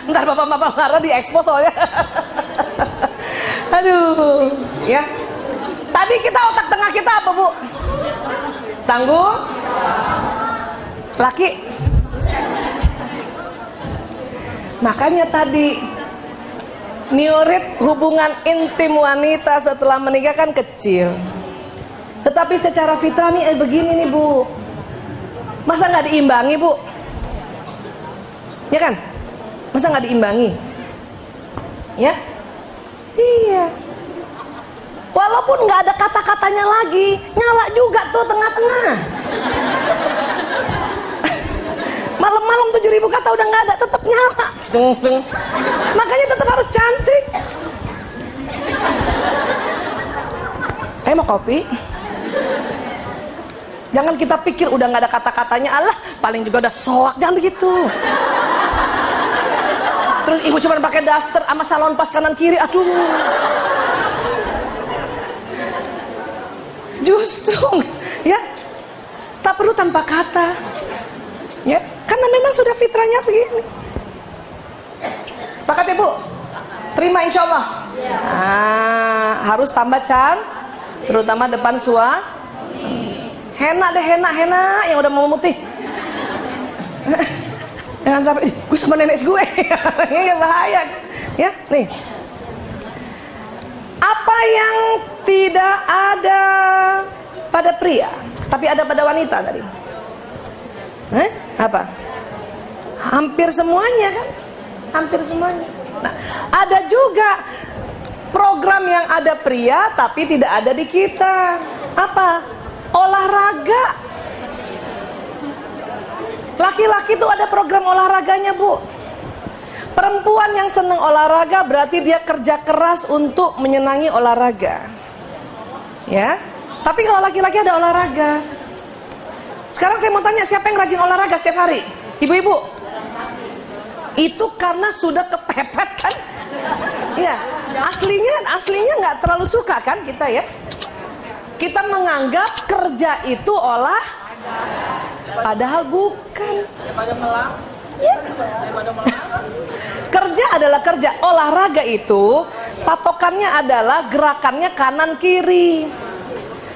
Ntar bapak-bapak marah di ekspos soalnya. Aduh, ya. Tadi kita otak tengah kita apa, Bu? Tangguh. Laki. Makanya tadi niurit hubungan intim wanita setelah menikah kan kecil. Tetapi secara fitrah nih begini nih, Bu. Masa nggak diimbangi, Bu? Ya kan? Masa nggak diimbangi? Ya? Iya. Walaupun nggak ada kata-katanya lagi, nyala juga tuh tengah-tengah. Malam-malam 7.000 kata udah nggak ada, tetap nyala. Makanya tetap harus cantik. Mau kopi? Jangan kita pikir udah nggak ada kata-katanya, Allah paling juga udah soak, jangan begitu. Terus ibu cuma pakai daster sama salon pas kanan kiri, aduh. Justru, ya, tak perlu tanpa kata, ya, karena memang sudah fitrahnya begini. Sepakat ya, Bu? Terima insya Allah. Harus tambah terutama depan henna deh, henna yang udah mau memutih. Jangan sampai gue sama nenek gue. Ya bahaya. Ya, nih. Apa yang tidak ada pada pria, tapi ada pada wanita tadi? Apa? Hampir semuanya kan? Hampir semuanya. Nah, ada juga program yang ada pria tapi tidak ada di kita. Apa? Olahraga. Laki-laki tuh ada program olahraganya, Bu. Perempuan yang senang olahraga berarti dia kerja keras untuk menyenangi olahraga. Ya. Tapi kalau laki-laki ada olahraga. Sekarang saya mau tanya, siapa yang rajin olahraga setiap hari? Ibu-ibu. Itu karena sudah kepepet kan? Iya. Aslinya nggak terlalu suka kan kita ya? Kita menganggap kerja itu padahal bukan. Ya. Kerja adalah kerja. Olahraga itu patokannya adalah gerakannya kanan kiri.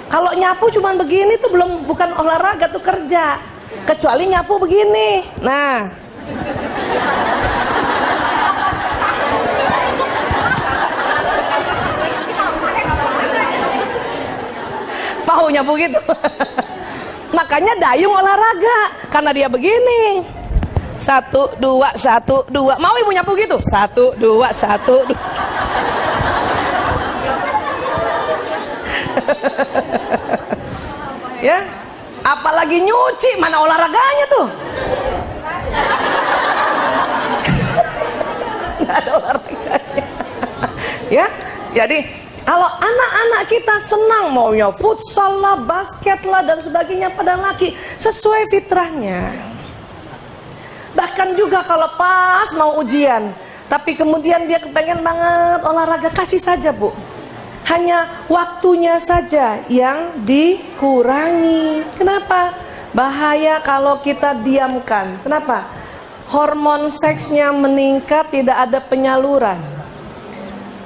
Kalau nyapu cuman begini tuh bukan olahraga, tuh kerja. Kecuali nyapu begini. Nah. Mau nyapu gitu. Makanya dayung olahraga karena dia begini. 1, 2, 1, 2. Mau ibu nyapu gitu? 1, 2, 1, 2. Ya, apalagi nyuci, mana olahraganya tuh? Nggak ada olahraganya. Ya, jadi kalau anak-anak kita senang maunya futsal lah, basket lah dan sebagainya pada laki, sesuai fitrahnya. Bahkan juga kalau pas mau ujian, tapi kemudian dia kepengen banget olahraga, kasih saja, Bu. Hanya waktunya saja yang dikurangi. Kenapa? Bahaya kalau kita diamkan. Kenapa? Hormon seksnya meningkat, tidak ada penyaluran.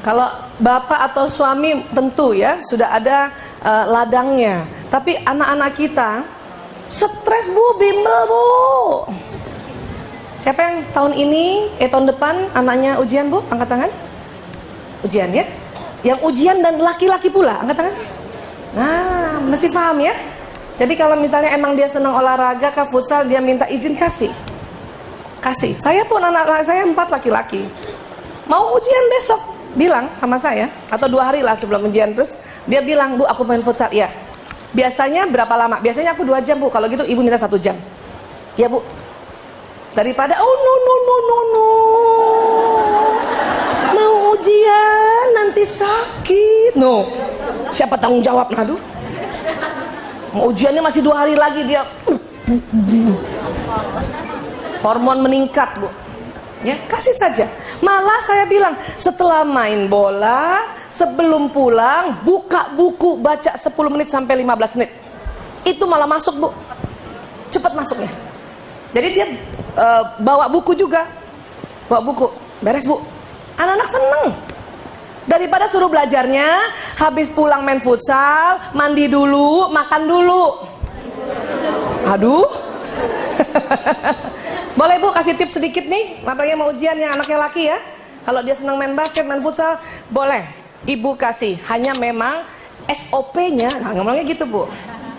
Kalau bapak atau suami tentu ya sudah ada ladangnya. Tapi anak-anak kita stres, Bu, bimbel, Bu. Siapa yang tahun ini, tahun depan anaknya ujian, Bu? Angkat tangan. Ujian ya? Yang ujian dan laki-laki pula, angkat tangan. Nah, mesti paham ya. Jadi kalau misalnya emang dia senang olahraga ke futsal, dia minta izin, kasih. Saya pun anak saya 4 laki-laki. Mau ujian besok, bilang sama saya, atau 2 hari lah sebelum ujian, terus dia bilang, Bu, aku main futsal. Ya. Biasanya berapa lama? Biasanya aku 2 jam, Bu. Kalau gitu ibu minta 1 jam. Ya, Bu. Daripada no. Mau ujian nanti sakit. No. Siapa tanggung jawab? Aduh. Mau ujiannya masih 2 hari lagi dia. Hormon meningkat, Bu. Ya, kasih saja. Malah saya bilang, setelah main bola, sebelum pulang, buka buku, baca 10 menit sampai 15 menit. Itu malah masuk, Bu. Cepat masuknya. Jadi dia bawa buku juga. bawa buku, beres Bu. Anak-anak seneng. Daripada suruh belajarnya, habis pulang main futsal, mandi dulu, makan dulu. Aduh. Boleh Bu kasih tips sedikit nih, apalagi mau ujian yang anaknya laki ya. Kalau dia senang main basket, main futsal, boleh Ibu kasih. Hanya memang SOP-nya, nah ngomongnya gitu Bu.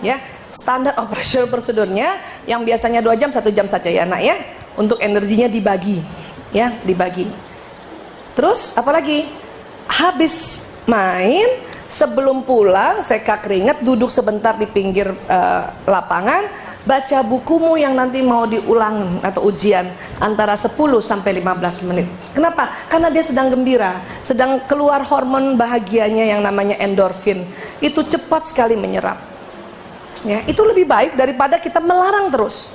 Ya, standar operasional prosedurnya yang biasanya 2 jam 1 jam saja ya Nak ya. Untuk energinya dibagi, ya dibagi. Terus apalagi? Habis main, sebelum pulang seka keringat, duduk sebentar di pinggir lapangan, baca bukumu yang nanti mau diulang atau ujian antara 10 sampai 15 menit. Kenapa? Karena dia sedang gembira, sedang keluar hormon bahagianya yang namanya endorfin. Itu cepat sekali menyerap. Ya, itu lebih baik daripada kita melarang terus.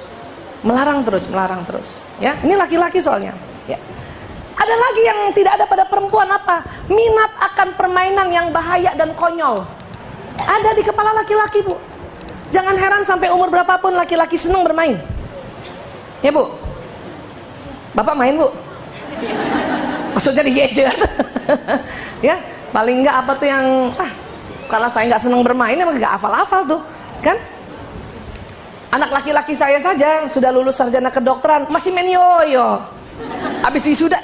Melarang terus, ya. Ini laki-laki soalnya, ya. Ada lagi yang tidak ada pada perempuan apa? Minat akan permainan yang bahaya dan konyol. Ada di kepala laki-laki Bu. Jangan heran sampai umur berapapun laki-laki senang bermain. Ya Bu. Bapak main Bu? Maksudnya di gadget. Ya, paling enggak apa tuh yang kalau saya nggak senang bermain emang nggak hafal-hafal tuh, kan? Anak laki-laki saya saja sudah lulus sarjana kedokteran masih main yoyo. Habis wisuda,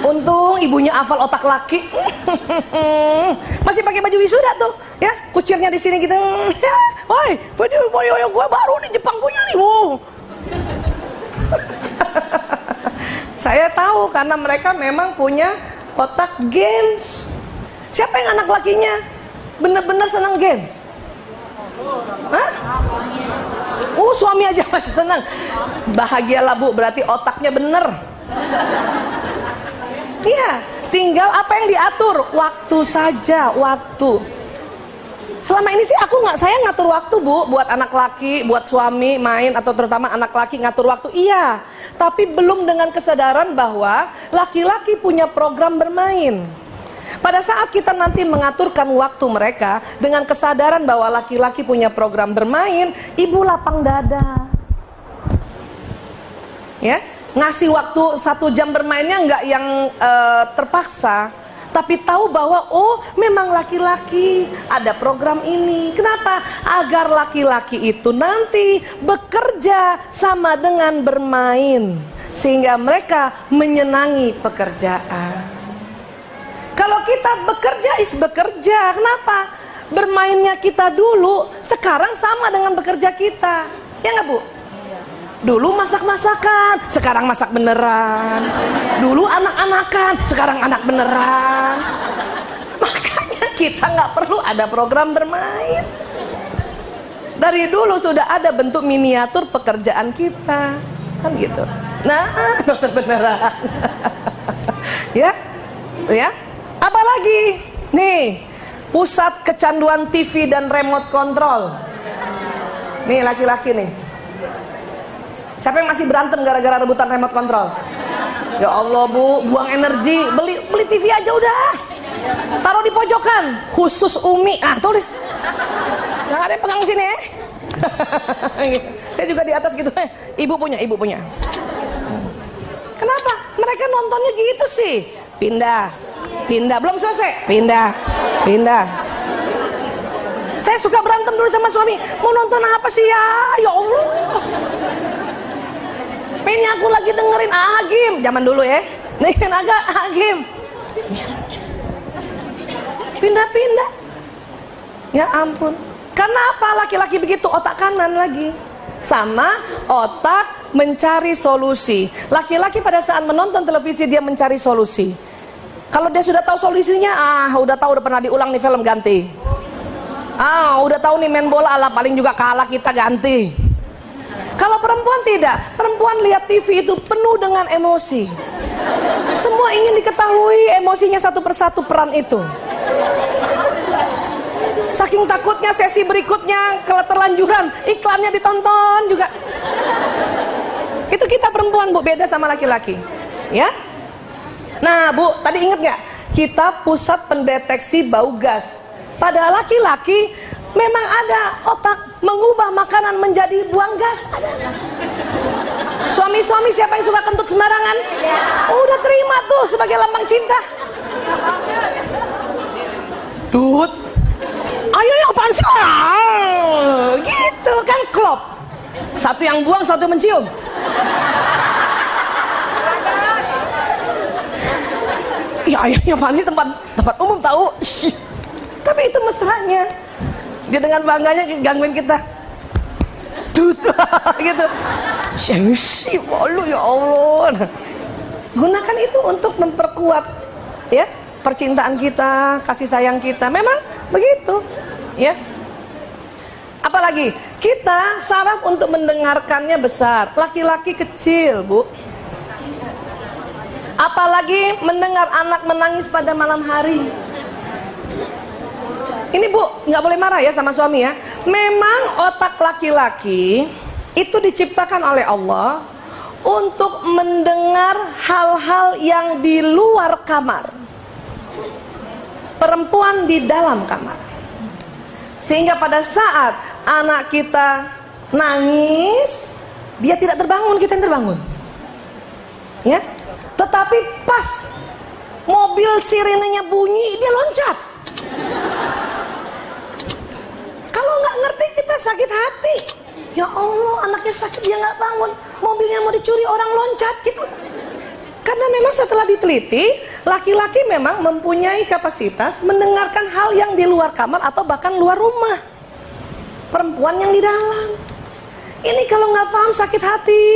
untung ibunya hafal otak laki. Masih pakai baju wisuda tuh, ya, kucirnya di sini gitu. Woi, baju yoyo gue baru di Jepang punya nih, Bu. Saya tahu karena mereka memang punya otak games. Siapa yang anak lakinya bener-bener senang games? Hah? Suami aja masih senang. Bahagialah Bu, berarti otaknya bener. Iya, tinggal apa yang diatur, waktu saja, waktu. Selama ini sih saya ngatur waktu Bu, buat anak laki, buat suami main, atau terutama anak laki ngatur waktu, iya. Tapi belum dengan kesadaran bahwa laki-laki punya program bermain. Pada saat kita nanti mengaturkan waktu mereka dengan kesadaran bahwa laki-laki punya program bermain, ibu lapang dada. Ya, ngasih waktu 1 jam bermainnya nggak yang terpaksa, tapi tahu bahwa memang laki-laki ada program ini. Kenapa? Agar laki-laki itu nanti bekerja sama dengan bermain, sehingga mereka menyenangi pekerjaan. Kalau kita bekerja, kenapa? Bermainnya kita dulu, sekarang sama dengan bekerja kita. Ya nggak Bu? Dulu masak-masakan, sekarang masak beneran. Dulu anak-anakan, sekarang anak beneran. Makanya kita nggak perlu ada program bermain. Dari dulu sudah ada bentuk miniatur pekerjaan kita, kan gitu. Nah, dokter beneran. Ya, ya. Apalagi nih, pusat kecanduan TV dan remote control. Nih laki-laki nih. Siapa yang masih berantem gara-gara rebutan remote control? Ya Allah Bu, buang energi, beli TV aja udah. Taruh di pojokan, khusus Umi. Tulis. Yang ada yang pegang sini ya. Saya juga di atas gitu. Ibu punya. Kenapa? Mereka nontonnya gitu sih. Pindah, belum selesai, pindah. Saya suka berantem dulu sama suami, mau nonton apa sih ya Allah. Ini aku lagi dengerin Agim, zaman dulu ya, dengerin Agim. Pindah. Ya ampun. Karena apa? Laki-laki begitu, otak kanan lagi. Sama otak mencari solusi. Laki-laki pada saat menonton televisi dia mencari solusi. Kalau dia sudah tahu solusinya, udah pernah diulang nih film, ganti. Udah tahu nih main bola, paling juga kalah kita, ganti. Kalau perempuan tidak, perempuan lihat TV itu penuh dengan emosi. Semua ingin diketahui emosinya satu persatu peran itu. Saking takutnya sesi berikutnya kalau terlanjuran, iklannya ditonton juga. Itu kita perempuan Bu, beda sama laki-laki. Ya. Nah Bu, tadi inget gak? Kita pusat pendeteksi bau gas. Pada laki-laki, Memang ada otak mengubah makanan menjadi buang gas. Ada. Suami-suami siapa yang suka kentut sembarangan? Udah terima tuh sebagai lambang cinta. Dut, ayo ya apaan sih? Gitu kan klop. Satu yang buang, satu yang mencium. Ya ayahnya apaan sih, tempat umum tahu. Tapi itu mesranya. Dia dengan bangganya gangguin kita. Dut, gitu. Sih, malu ya Allah. Gunakan itu untuk memperkuat ya percintaan kita, kasih sayang kita. Memang begitu, ya. Apalagi kita saraf untuk mendengarkannya besar. Laki-laki kecil, Bu. Apalagi mendengar anak menangis pada malam hari. Ini Bu, nggak boleh marah ya sama suami ya. Memang otak laki-laki itu diciptakan oleh Allah untuk mendengar hal-hal yang di luar kamar. Perempuan di dalam kamar. Sehingga pada saat anak kita nangis, dia tidak terbangun, kita yang terbangun. Ya. Tetapi pas mobil sirenenya bunyi, dia loncat. Kalau nggak ngerti kita sakit hati. Ya Allah, anaknya sakit dia nggak bangun, mobilnya mau dicuri orang loncat gitu. Karena memang setelah diteliti, laki-laki memang mempunyai kapasitas mendengarkan hal yang di luar kamar atau bahkan luar rumah. Perempuan yang di dalam. Ini kalau nggak paham sakit hati.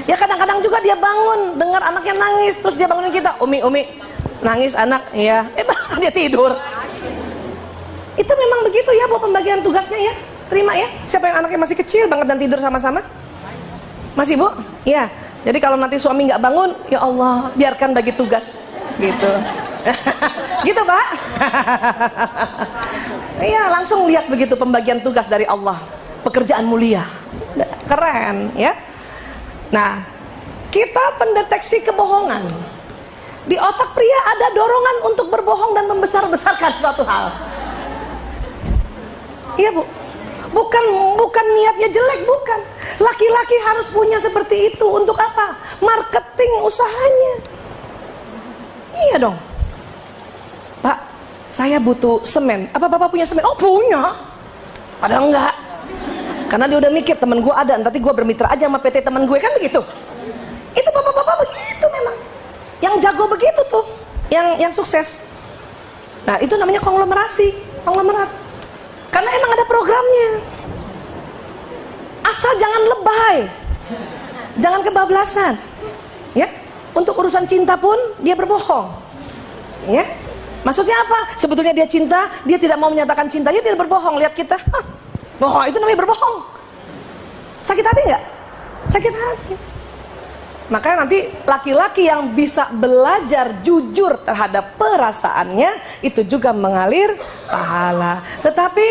Ya kadang-kadang juga dia bangun dengar anaknya nangis, terus dia bangunin kita, Umi nangis anak, ya, dia tidur. Itu memang begitu ya, Bu, pembagian tugasnya ya. Terima ya. Siapa yang anaknya masih kecil banget dan tidur sama-sama? Masih, Bu? Ya. Jadi kalau nanti suami nggak bangun, ya Allah, biarkan bagi tugas, gitu. Gitu, Pak? Iya, langsung lihat begitu pembagian tugas dari Allah. Pekerjaan mulia. Keren, ya. Nah, kita pendeteksi kebohongan. Di otak pria ada dorongan untuk berbohong dan membesar-besarkan suatu hal. Iya, Bu. Bukan niatnya jelek, bukan. Laki-laki harus punya seperti itu. Untuk apa? Marketing usahanya. Iya dong. Pak, saya butuh semen. Apa Bapak punya semen? Oh, punya. Padahal enggak. Karena dia udah mikir temen gue ada, nanti gue bermitra aja sama PT temen gue, kan begitu. Itu bapak-bapak begitu memang. Yang jago begitu tuh, yang sukses. Nah, itu namanya konglomerasi, konglomerat. Karena emang ada programnya. Asal jangan lebay, jangan kebablasan. Ya, untuk urusan cinta pun dia berbohong. Ya, maksudnya apa? Sebetulnya dia cinta, dia tidak mau menyatakan cintanya, dia berbohong. Lihat kita. Bohong itu namanya berbohong. Sakit hati nggak? Sakit hati. Makanya nanti laki-laki yang bisa belajar jujur terhadap perasaannya, itu juga mengalir pahala. Tetapi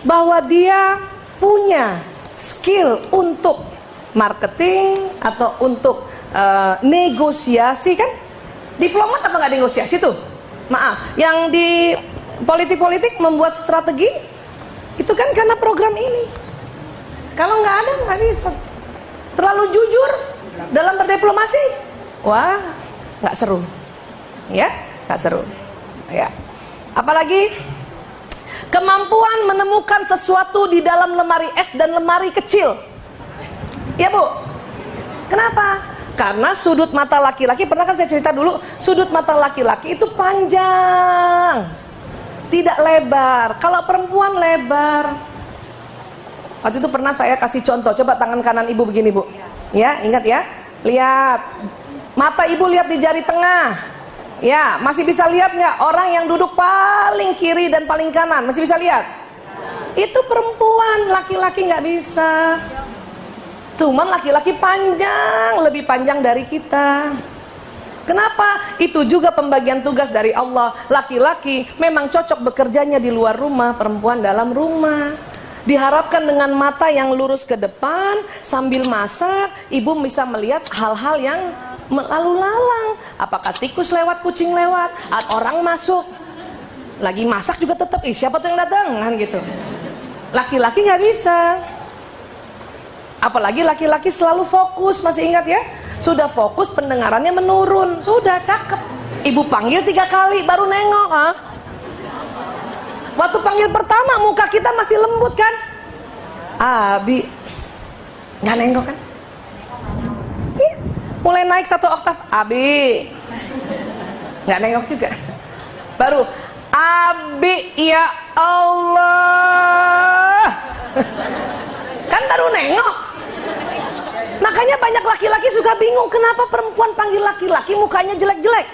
bahwa dia punya skill untuk marketing atau untuk negosiasi, kan? Diplomat apa nggak negosiasi tuh? Maaf, yang di politik-politik membuat strategi, itu kan karena program ini. Kalau nggak ada, nggak bisa. Terlalu jujur dalam berdiplomasi, wah, nggak seru. Ya, nggak seru. Ya. Apalagi kemampuan menemukan sesuatu di dalam lemari es dan lemari kecil. Ya, Bu. Kenapa? Karena sudut mata laki-laki, pernah kan saya cerita dulu, sudut mata laki-laki itu panjang, tidak lebar. Kalau perempuan lebar. Waktu itu pernah saya kasih contoh. Coba tangan kanan ibu begini, Bu. Ya, ingat ya. Lihat. Mata ibu lihat di jari tengah. Ya, masih bisa lihat nggak orang yang duduk paling kiri dan paling kanan? Masih bisa lihat? Itu perempuan, laki-laki nggak bisa. Cuman laki-laki panjang, lebih panjang dari kita. Kenapa? Itu juga pembagian tugas dari Allah. Laki-laki memang cocok bekerjanya di luar rumah, perempuan dalam rumah. Diharapkan dengan mata yang lurus ke depan, sambil masak, ibu bisa melihat hal-hal yang lalu lalang. Apakah tikus lewat, kucing lewat, atau orang masuk. lagi masak juga tetap, siapa tuh yang datang kan gitu. Laki-laki nggak bisa, apalagi laki-laki selalu fokus. Masih ingat ya, sudah fokus pendengarannya menurun, sudah cakep. Ibu panggil 3 kali baru nengok. Waktu panggil pertama muka kita masih lembut kan, Abi nggak nengok kan. Mulai naik 1 oktav, Abi nggak nengok juga. Baru Abi, ya Allah, kan baru nengok. Makanya banyak laki-laki suka bingung kenapa perempuan panggil laki-laki mukanya jelek-jelek.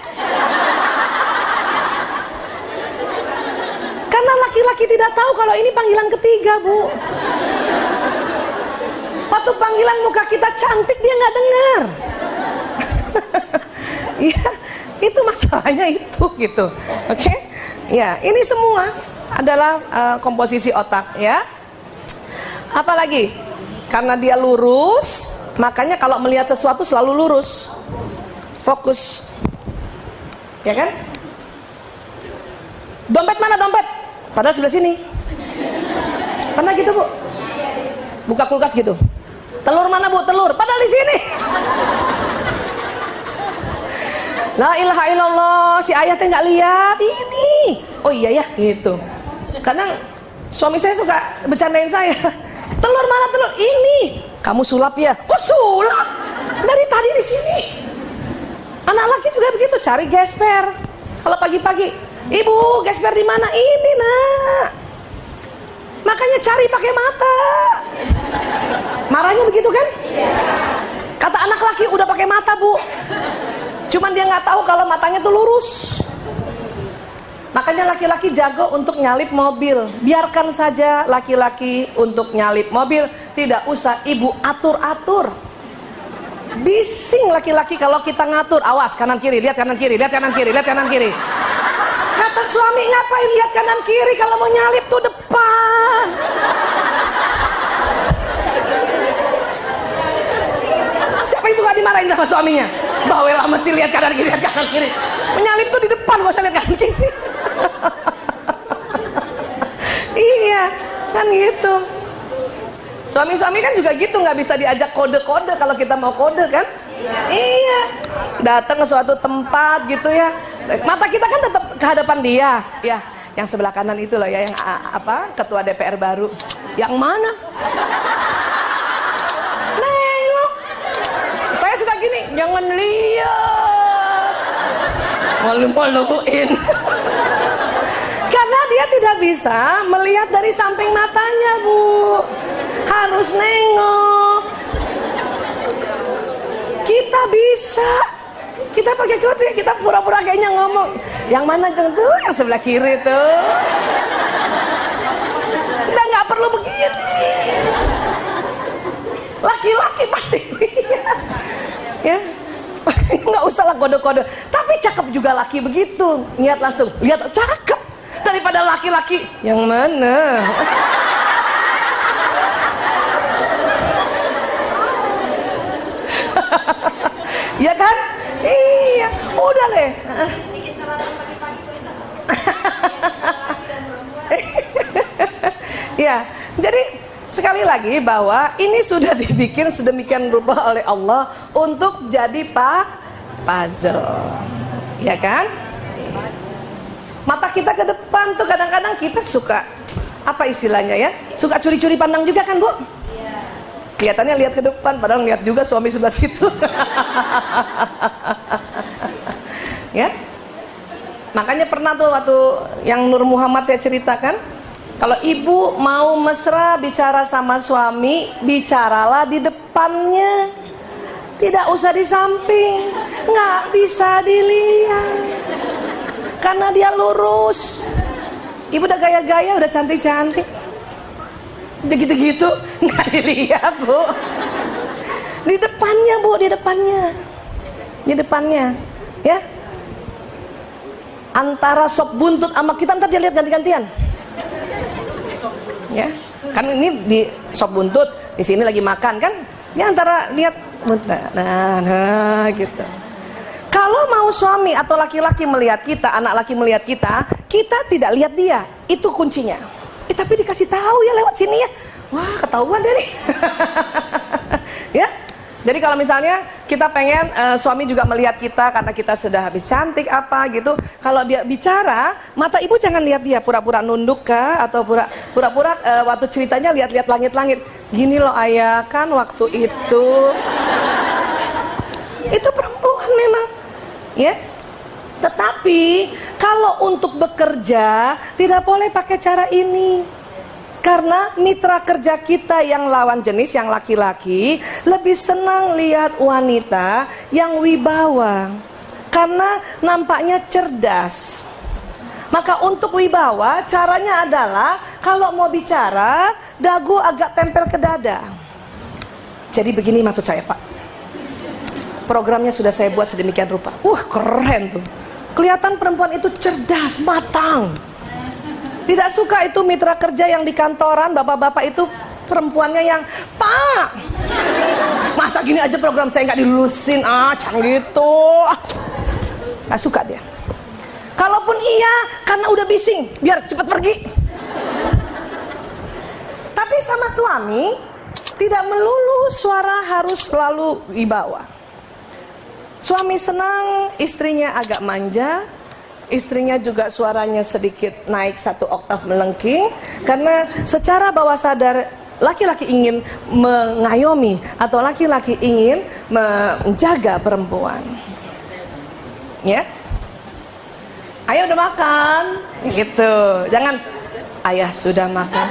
Karena laki-laki tidak tahu kalau ini panggilan ketiga, Bu. Waktu panggilan muka kita cantik dia nggak dengar. Iya, itu masalahnya itu gitu. Oke? Ya, ini semua adalah komposisi otak ya. Apalagi karena dia lurus, makanya kalau melihat sesuatu selalu lurus, fokus, ya kan? Dompet mana dompet? Padahal sebelah sini. Pernah gitu, Bu? Buka kulkas gitu. Telur mana, Bu? Telur. Padahal di sini. La ilaha illallah, si ayah teh nggak lihat ini. Oh iya ya, gitu. Kadang suami saya suka bercandain saya. Telur mana telur? Ini. Kamu sulap ya? Kok sulap? Dari tadi di sini. Anak laki juga begitu, cari gesper. Kalau pagi-pagi, Ibu, gesper di mana? Ini, Nak. Makanya cari pakai mata. Marahnya begitu kan? Kata anak laki udah pakai mata, Bu. Cuman dia nggak tahu kalau matanya tuh lurus. Makanya laki-laki jago untuk nyalip mobil. Biarkan saja laki-laki untuk nyalip mobil, tidak usah ibu atur-atur. Bising laki-laki kalau kita ngatur. Awas kanan kiri, lihat kanan kiri, lihat kanan kiri, lihat kanan kiri. Kata suami, ngapain lihat kanan kiri kalau mau nyalip tuh depan. Siapa yang suka dimarahin sama suaminya? Bawel amat sih, lihat kanan kiri, lihat kanan kiri. Menyalip tuh di depan, gak usah lihat kanan kiri. Iya, kan gitu. Suami-suami kan juga gitu, nggak bisa diajak kode-kode kalau kita mau kode kan? Iya. Datang ke suatu tempat gitu ya. Mata kita kan tetap ke hadapan dia. Ya, yang sebelah kanan itu loh ya, yang apa? Ketua DPR baru. Yang mana? Nengok. Saya suka gini, jangan lihat. Malu-maluin. Karena dia tidak bisa melihat dari samping matanya, Bu. Harus nengok. Kita bisa. Kita pakai kode, kita pura-pura kayaknya ngomong. Yang mana Jeng tuh? Yang sebelah kiri tuh. Kita nggak perlu begini. Laki-laki pasti. Ya. Nggak usah lah kode-kode. Tapi cakep juga laki begitu. Lihat langsung. Lihat cakep. Daripada laki-laki yang mana? Ya kan? Iya, udah deh. Ya, jadi sekali lagi bahwa ini sudah dibikin sedemikian rupa oleh Allah untuk jadi puzzle. Ya kan? Mata kita ke depan tuh kadang-kadang kita suka, apa istilahnya ya? Suka curi-curi pandang juga kan, Bu? Kelihatannya lihat ke depan, padahal lihat juga suami sebelah situ. Ya, makanya pernah tuh waktu yang Nur Muhammad saya ceritakan, kalau ibu mau mesra bicara sama suami, bicaralah di depannya, tidak usah di samping, nggak bisa dilihat, karena dia lurus. Ibu udah gaya-gaya, udah cantik-cantik. Gitu-gitu nggak dilihat, Bu. Di depannya, Bu, di depannya, di depannya, ya. Antara sop buntut sama kita ntar dia lihat ganti-gantian, ya. Kan ini di sop buntut, di sini lagi makan kan, dia antara lihat buntut, nah gitu. Kalau Kalau mau suami atau laki-laki melihat kita, anak laki melihat kita, kita tidak lihat dia. Itu kuncinya. Tapi dikasih tahu ya lewat sini ya. Wah, ketahuan deh nih. Ya. Jadi kalau misalnya kita pengen suami juga melihat kita karena kita sudah habis cantik apa gitu. Kalau dia bicara, mata ibu jangan lihat dia pura-pura nunduk kah atau pura-pura waktu ceritanya lihat-lihat langit-langit. Gini loh ayah, kan waktu itu. Itu perempuan memang. Ya. Tetapi kalau untuk bekerja tidak boleh pakai cara ini. Karena mitra kerja kita yang lawan jenis, yang laki-laki, lebih senang lihat wanita yang wibawa. Karena nampaknya cerdas. Maka untuk wibawa caranya adalah kalau mau bicara, dagu agak tempel ke dada. Jadi begini maksud saya Pak. Programnya sudah saya buat sedemikian rupa. Keren tuh. Kelihatan perempuan itu cerdas, matang. Tidak suka itu mitra kerja yang di kantoran, bapak-bapak itu perempuannya yang, Pak, masa gini aja program saya nggak dilulusin, jangan gitu. Nggak suka dia. Kalaupun iya, karena udah bising, biar cepat pergi. Tapi sama suami, tidak melulu suara harus selalu wibawa. Suami senang istrinya agak manja, istrinya juga suaranya sedikit naik 1 oktav melengking, karena secara bawah sadar laki-laki ingin mengayomi atau laki-laki ingin menjaga perempuan. Ya, ayo udah makan, gitu. Jangan ayah sudah makan.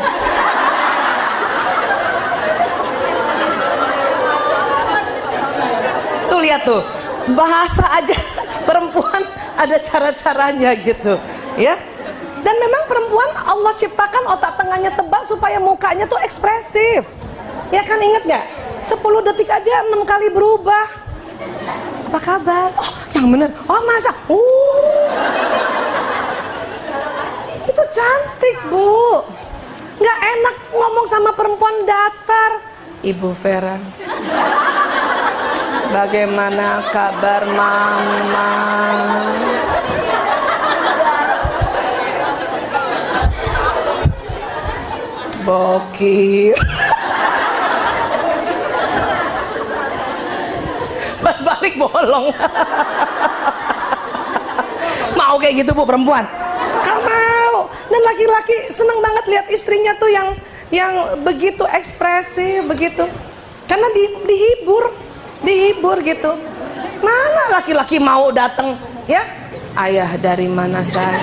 Tuh lihat tuh. Bahasa aja perempuan ada cara-caranya gitu ya. Dan memang perempuan Allah ciptakan otak tengahnya tebal supaya mukanya tuh ekspresif. Ya kan, inget gak? 10 detik aja 6 kali berubah. Apa kabar? Yang bener. Masa? Itu cantik Bu. Gak enak ngomong sama perempuan datar. Ibu Vera, bagaimana kabar mama? Bokir. Pas balik bolong. Mau kayak gitu Bu perempuan? Gak mau. Dan laki-laki seneng banget lihat istrinya tuh yang begitu ekspresif, begitu. Karena dihibur gitu. Mana laki-laki mau datang ya? Ayah dari mana saja.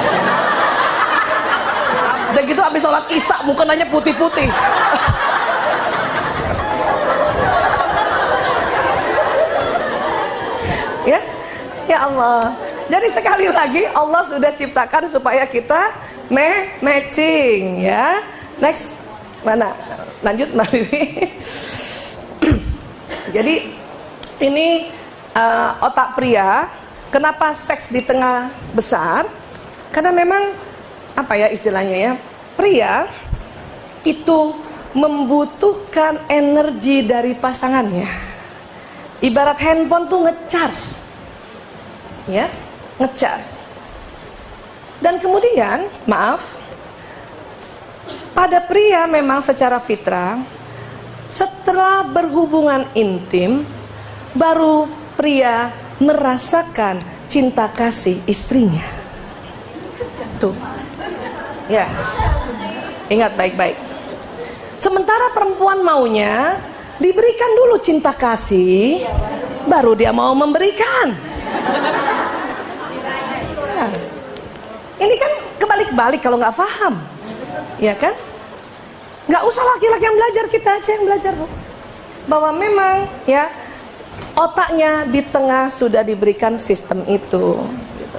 Udah gitu habis sholat isya mukanya putih-putih. Ya Allah. Jadi sekali lagi Allah sudah ciptakan supaya kita matching ya. Next, mana? Lanjut Mbak Bibi. Jadi ini otak pria. Kenapa seks di tengah besar? Karena memang apa ya istilahnya ya, pria itu membutuhkan energi dari pasangannya. Ibarat handphone tuh ngecharge, ya, ngecharge. Dan kemudian, maaf, pada pria memang secara fitrah, setelah berhubungan intim, baru pria merasakan cinta kasih istrinya. Tuh, ya, ingat baik-baik. Sementara perempuan maunya diberikan dulu cinta kasih, baru dia mau memberikan. Ya. Ini kan kebalik-balik kalau nggak paham, ya kan? Nggak usah laki-laki yang belajar, kita aja yang belajar Bu. Bahwa memang ya otaknya di tengah sudah diberikan sistem itu. Gitu.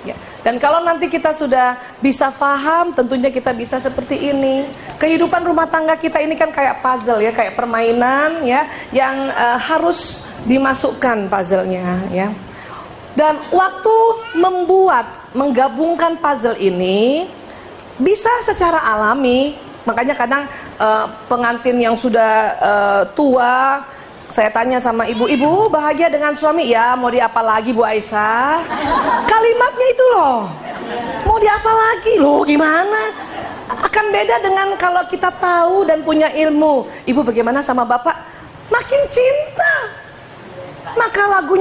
Ya. Dan kalau nanti kita sudah bisa paham, tentunya kita bisa seperti ini. Kehidupan rumah tangga kita ini kan kayak puzzle ya, kayak permainan ya, yang harus dimasukkan puzzle-nya ya. Dan waktu menggabungkan puzzle ini bisa secara alami. Makanya kadang pengantin yang sudah tua Saya tanya sama ibu, ibu bahagia dengan suami? Ya, mau diapa lagi Bu Aisyah? Kalimatnya itu loh. Mau diapa lagi? Loh gimana? Akan beda dengan kalau kita tahu dan punya ilmu. Ibu bagaimana sama bapak? Makin cinta. Maka lagu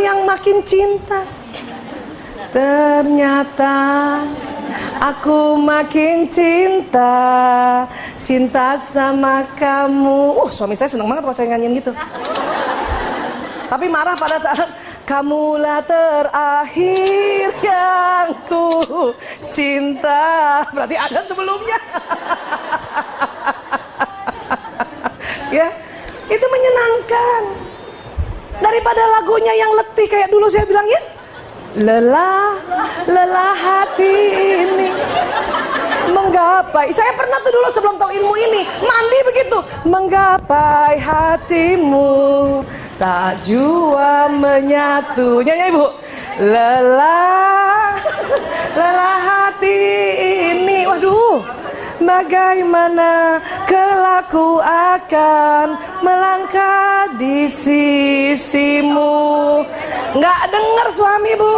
yang makin cinta. Ternyata aku makin cinta sama kamu. Suami saya seneng banget kalau saya nyanyiin gitu. Tapi marah pada saat kamulah terakhir yang ku cinta. Berarti ada sebelumnya. Ya, itu menyenangkan. Daripada lagunya yang letih kayak dulu saya bilang ya. Lelah hati ini menggapai. Saya pernah tuh dulu sebelum tahu ilmu ini mandi begitu, menggapai hatimu tak jua menyatu. Nyanyi ibu. Lelah hati ini. Waduh, bagaimana kelak ku akan melangkah di sisimu. Nggak dengar suami bu.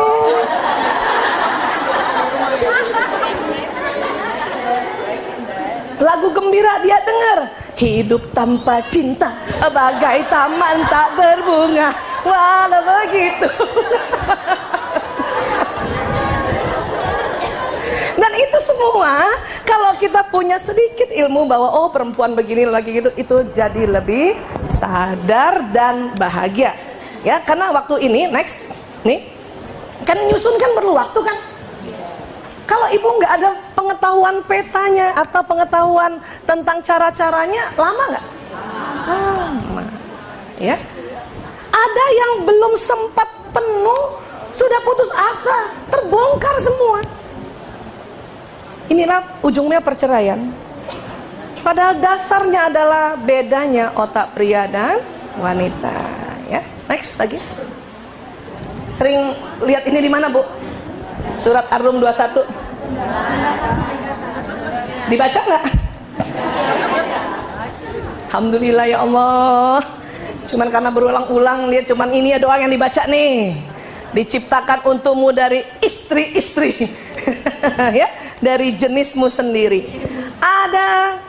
Lagu gembira dia dengar. Hidup tanpa cinta bagai taman tak berbunga. Walau begitu. Dan itu semua kalau kita punya sedikit ilmu bahwa oh perempuan begini lagi gitu, itu jadi lebih sadar dan bahagia. Ya, karena waktu ini next nih kan nyusun kan perlu waktu kan. Kalau ibu nggak ada pengetahuan petanya atau pengetahuan tentang cara-caranya, lama nggak? Lama. Ya. Ada yang belum sempat penuh sudah putus asa, terbongkar semua. Inilah ujungnya perceraian. Padahal dasarnya adalah bedanya otak pria dan wanita. Ya, next lagi. Sering lihat ini di mana bu? Surat Ar-Rum 21. Dibaca nggak? Alhamdulillah ya Allah. Cuman karena berulang-ulang lihat cuman ini ya doang yang dibaca nih. Diciptakan untukmu dari istri-istri. Ya, dari jenismu sendiri. Ada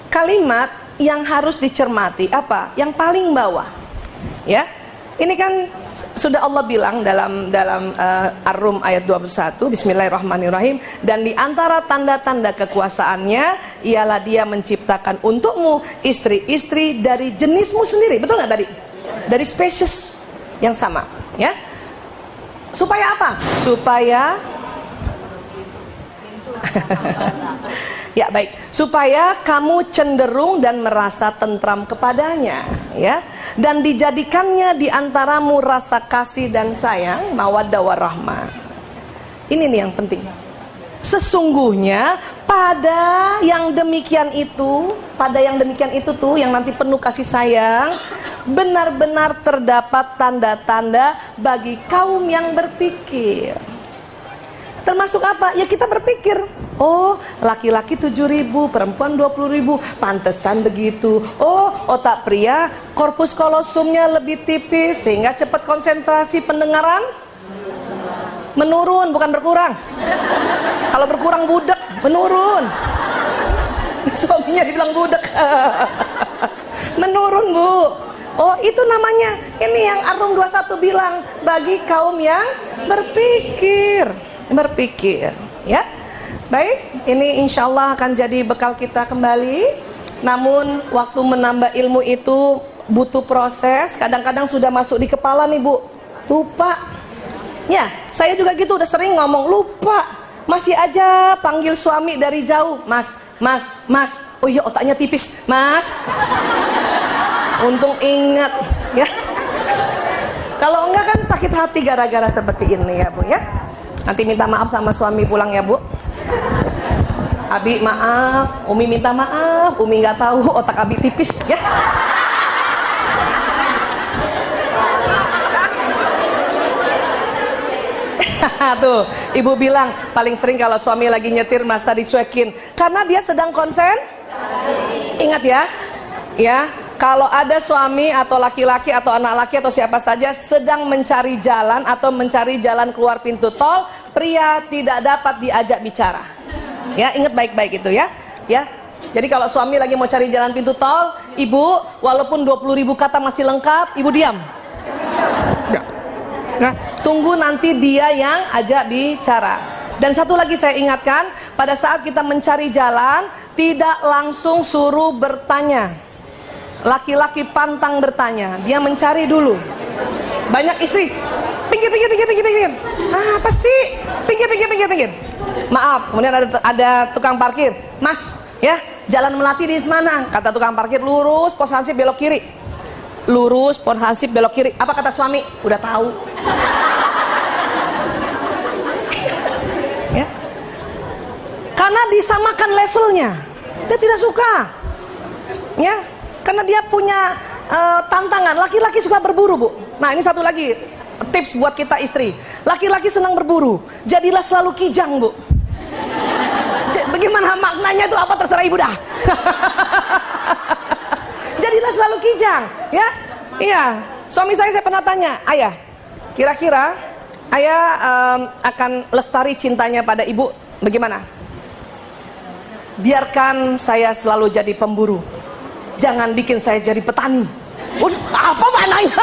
kalimat yang harus dicermati. Apa? Yang paling bawah. Ya. Ini kan sudah Allah bilang dalam Ar-Rum ayat 21, Bismillahirrahmanirrahim, dan di antara tanda-tanda kekuasaannya ialah dia menciptakan untukmu istri-istri dari jenismu sendiri. Betul nggak tadi? Dari spesies yang sama, ya. Supaya apa? Supaya ya baik, supaya kamu cenderung dan merasa tentram kepadanya, ya, dan dijadikannya di antaramu rasa kasih dan sayang, mawaddah warahmah. Ini nih yang penting. Sesungguhnya pada yang demikian itu tuh yang nanti penuh kasih sayang, benar-benar terdapat tanda-tanda bagi kaum yang berpikir. Termasuk apa? Ya kita berpikir, oh laki-laki 7.000, perempuan 20.000, pantesan begitu. Oh otak pria korpus kolosumnya lebih tipis sehingga cepat konsentrasi pendengaran menurun, bukan berkurang. Kalau berkurang budak, menurun. Suaminya dibilang budak. Menurun bu. Oh itu namanya, ini yang Ar-Rum 21 bilang, bagi kaum yang berpikir, ya. Baik, ini insya Allah akan jadi bekal kita kembali. Namun waktu menambah ilmu itu butuh proses. Kadang-kadang sudah masuk di kepala nih bu, lupa. Ya, saya juga gitu, udah sering ngomong lupa. Masih aja panggil suami dari jauh, mas. Oh iya otaknya tipis, mas. Untung ingat, ya. Kalau enggak kan sakit hati gara-gara seperti ini ya bu, ya. Nanti minta maaf sama suami pulang ya bu. Abi maaf, Umi minta maaf, Umi nggak tahu otak Abi tipis, ya. Tuh, ibu bilang paling sering kalau suami lagi nyetir masa dicuekin karena dia sedang konsen. Ingat ya, ya Kalau ada suami atau laki-laki atau anak laki atau siapa saja sedang mencari jalan atau mencari jalan keluar pintu tol, pria tidak dapat diajak bicara. Ya, ingat baik-baik itu ya. Ya. Jadi kalau suami lagi mau cari jalan pintu tol, ibu walaupun 20.000 kata masih lengkap, ibu diam. Ya. Nah, tunggu nanti dia yang ajak bicara. Dan satu lagi saya ingatkan, pada saat kita mencari jalan, tidak langsung suruh bertanya. Laki-laki pantang bertanya, dia mencari dulu. Banyak istri, pinggir. Apa sih? Pinggir. Maaf, kemudian ada tukang parkir. Mas, ya, Jalan Melati di mana? Kata tukang parkir, lurus, pos hansip belok kiri. Lurus, pos hansip belok kiri. Apa kata suami? Udah tahu. Ya. Karena disamakan levelnya, dia tidak suka. Ya. Karena dia punya tantangan. Laki-laki suka berburu, Bu. Nah, ini satu lagi tips buat kita istri. Laki-laki senang berburu, jadilah selalu kijang, Bu. Bagaimana maknanya itu apa, terserah ibu dah. Jadilah selalu kijang, ya. Iya, suami saya pernah tanya, ayah, kira-kira ayah akan lestari cintanya pada ibu bagaimana? Biarkan saya selalu jadi pemburu, jangan bikin saya jadi petani. Apa maknanya?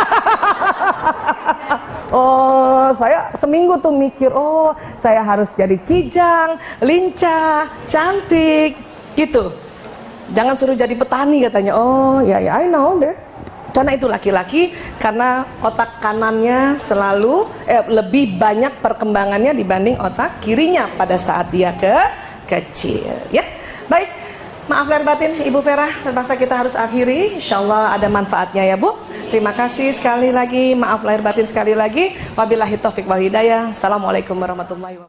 Oh, saya seminggu tuh mikir, oh saya harus jadi kijang, lincah, cantik, gitu. Jangan suruh jadi petani katanya. Oh ya, I know deh. Karena itu laki-laki, karena otak kanannya selalu lebih banyak perkembangannya dibanding otak kirinya pada saat dia kecil. Ya, baik. Maaf lahir batin Ibu Vera, terpaksa kita harus akhiri. Insyaallah ada manfaatnya ya Bu. Terima kasih sekali lagi, maaf lahir batin sekali lagi. Wabillahi taufik wal hidayah. Assalamualaikum warahmatullahi wabarakatuh.